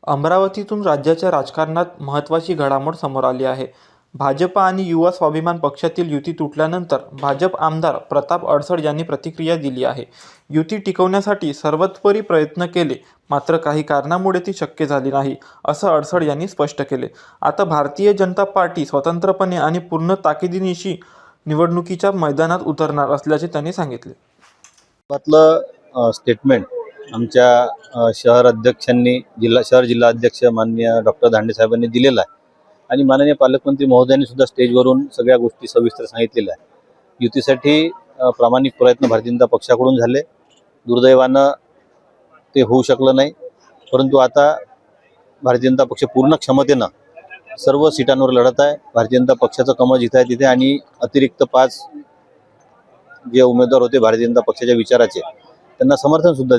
अमरावतीतून राज्याच्या राजकारणात महत्त्वाची घडामोड समोर आली आहे. भाजप आणि युवा स्वाभिमान पक्षातील युती तुटल्यानंतर भाजप आमदार प्रताप अडसड यांनी प्रतिक्रिया दिली आहे. युती टिकवण्यासाठी सर्वतोपरी प्रयत्न केले, मात्र काही कारणामुळे ती शक्य झाली नाही, असं अडसड यांनी स्पष्ट केले. आता भारतीय जनता पार्टी स्वतंत्रपणे आणि पूर्ण ताकदीनिशी निवडणुकीच्या मैदानात उतरणार असल्याचे त्यांनी सांगितले. स्टेटमेंट आमच्या शहर अध्यक्षांनी शहर जिल्हा अध्यक्ष माननीय डॉक्टर धांडे साहेबांनी दिलेला आहे आणि माननीय पालकमंत्री महोदयांनी सुद्धा स्टेजवरून सगळ्या गोष्टी सविस्तर सांगितलेल्या आहे. युतीसाठी प्रामाणिक प्रयत्न भारतीय जनता पक्षाकडून झाले. दुर्दैवानं ते होऊ शकलं नाही, परंतु आता भारतीय जनता पक्ष पूर्ण क्षमतेनं सर्व सीटांवर लढत आहे. भारतीय जनता पक्षाचं कमळ जिथे आहे तिथे आणि अतिरिक्त 5 जे उमेदवार होते भारतीय जनता पक्षाच्या विचाराचे त्यांना समर्थन सुद्धा